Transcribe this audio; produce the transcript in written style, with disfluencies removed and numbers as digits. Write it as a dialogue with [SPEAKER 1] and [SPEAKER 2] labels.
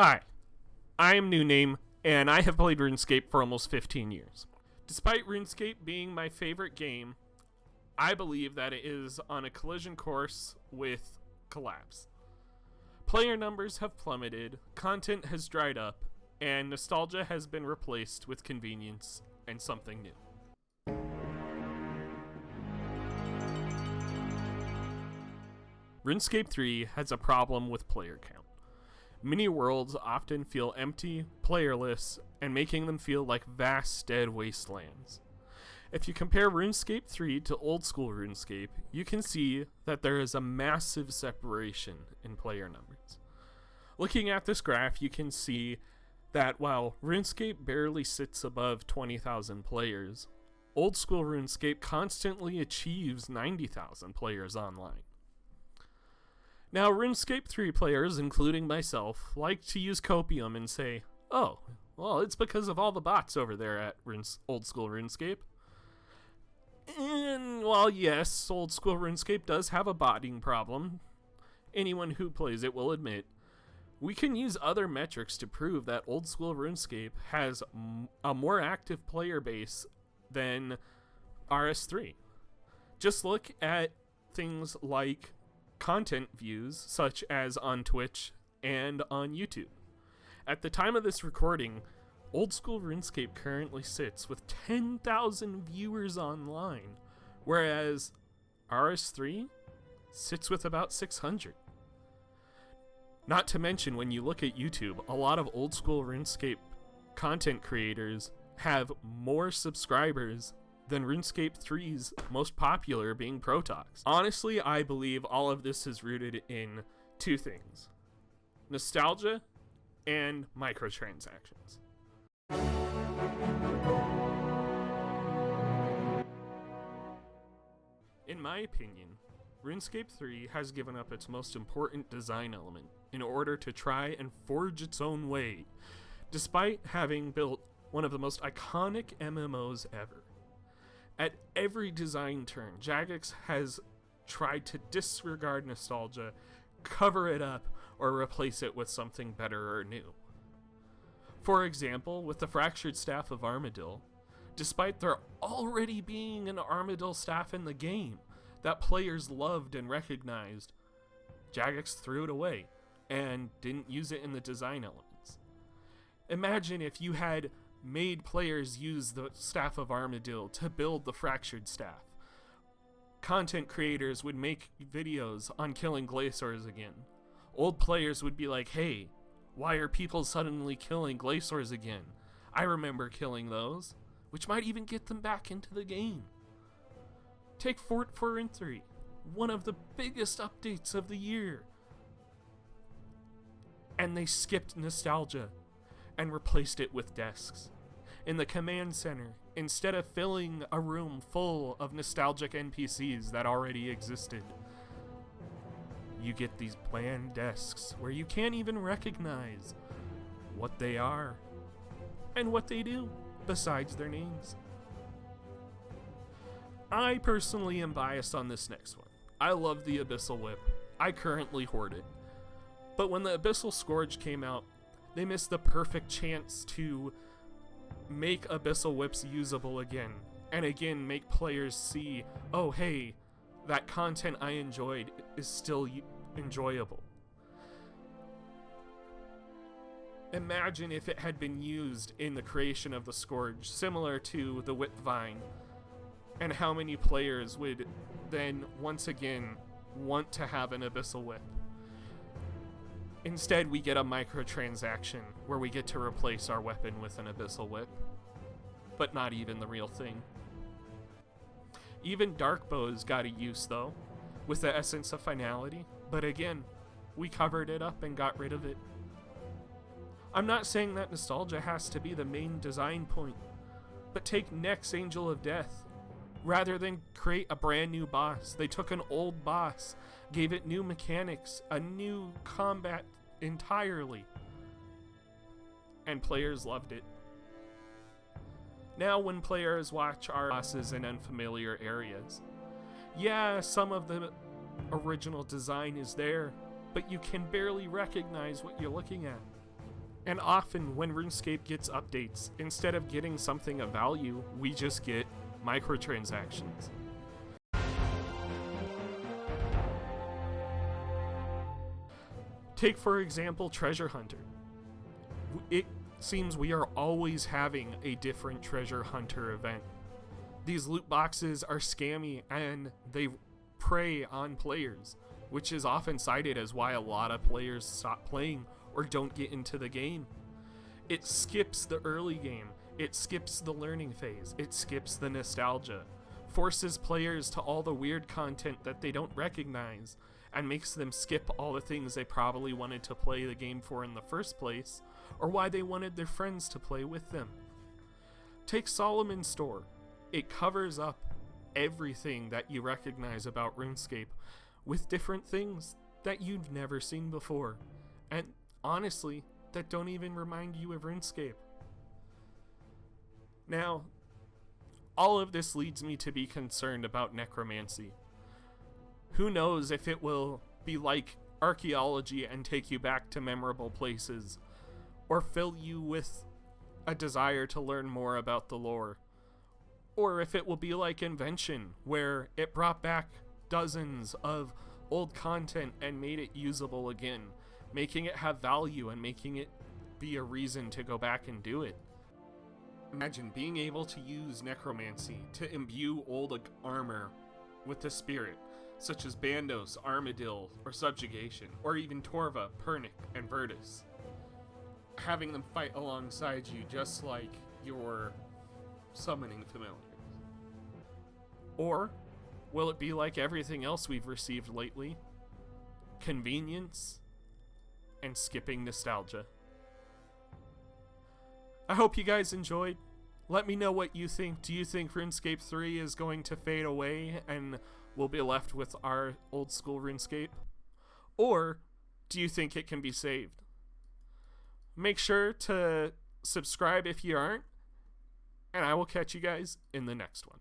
[SPEAKER 1] Hi, I am New Name, and I have played RuneScape for almost 15 years. Despite RuneScape being my favorite game, I believe that it is on a collision course with collapse. Player numbers have plummeted, content has dried up, and nostalgia has been replaced with convenience and something new. RuneScape 3 has a problem with player count. Many worlds often feel empty, playerless, and making them feel like vast, dead wastelands. If you compare RuneScape 3 to old school RuneScape, you can see that there is a massive separation in player numbers. Looking at this graph, you can see that while RuneScape barely sits above 20,000 players, old school RuneScape constantly achieves 90,000 players online. Now, RuneScape 3 players, including myself, like to use copium and say, oh, well, it's because of all the bots over there at old school RuneScape. And while yes, old school RuneScape does have a botting problem, anyone who plays it will admit, we can use other metrics to prove that old school RuneScape has a more active player base than RS3. Just look at things like content views, such as on Twitch and on YouTube. At the time of this recording, old school RuneScape currently sits with 10,000 viewers online, whereas RS3 sits with about 600. Not to mention, when you look at YouTube, a lot of old school RuneScape content creators have more subscribers than RuneScape 3's most popular being Protox. Honestly, I believe all of this is rooted in two things: nostalgia and microtransactions. In my opinion, RuneScape 3 has given up its most important design element in order to try and forge its own way, despite having built one of the most iconic MMOs ever. At every design turn, Jagex has tried to disregard nostalgia, cover it up, or replace it with something better or new. For example, with the Fractured Staff of Armadyl, despite there already being an Armadyl staff in the game that players loved and recognized, Jagex threw it away and didn't use it in the design elements. Imagine if you had made players use the Staff of Armadyl to build the Fractured Staff. Content creators would make videos on killing Glaciers again. Old players would be like, hey, why are people suddenly killing Glaciers again? I remember killing those, which might even get them back into the game. Take Fort 4 and 3, one of the biggest updates of the year. And they skipped nostalgia and replaced it with desks. In the command center, instead of filling a room full of nostalgic NPCs that already existed, you get these bland desks where you can't even recognize what they are and what they do besides their names. I personally am biased on this next one. I love the Abyssal Whip. I currently hoard it. But when the Abyssal Scourge came out, they missed the perfect chance to make Abyssal Whips usable again, and again make players see, oh hey, that content I enjoyed is still enjoyable. Imagine if it had been used in the creation of the Scourge, similar to the Whip Vine, and how many players would then once again want to have an Abyssal Whip. Instead, we get a microtransaction where we get to replace our weapon with an Abyssal Whip, but not even the real thing. Even Dark Bows got a use though, with the Essence of Finality, but again, we covered it up and got rid of it. I'm not saying that nostalgia has to be the main design point, but take Nex Angel of Death. Rather than create a brand new boss, they took an old boss, gave it new mechanics, a new combat entirely, and players loved it. Now when players watch our bosses in unfamiliar areas, yeah, some of the original design is there, but you can barely recognize what you're looking at. And often when RuneScape gets updates, instead of getting something of value, we just get microtransactions. Take, for example, Treasure Hunter. It seems we are always having a different Treasure Hunter event. These loot boxes are scammy and they prey on players, which is often cited as why a lot of players stop playing or don't get into the game. It skips the early game, it skips the learning phase, it skips the nostalgia, forces players to all the weird content that they don't recognize, and makes them skip all the things they probably wanted to play the game for in the first place, or why they wanted their friends to play with them. Take Solomon's Store. It covers up everything that you recognize about RuneScape with different things that you've never seen before, and honestly, that don't even remind you of RuneScape. Now, all of this leads me to be concerned about Necromancy. Who knows if it will be like archaeology and take you back to memorable places, or fill you with a desire to learn more about the lore, or if it will be like Invention, where it brought back dozens of old content and made it usable again, making it have value and making it be a reason to go back and do it. Imagine being able to use Necromancy to imbue old armor with the spirit, such as Bandos, Armadil, or Subjugation, or even Torva, Pernic, and Virtus. Having them fight alongside you just like your summoning familiars. Or will it be like everything else we've received lately? Convenience and skipping nostalgia. I hope you guys enjoyed. Let me know what you think. Do you think RuneScape 3 is going to fade away and we'll be left with our old school RuneScape? Or do you think it can be saved? Make sure to subscribe if you aren't, and I will catch you guys in the next one.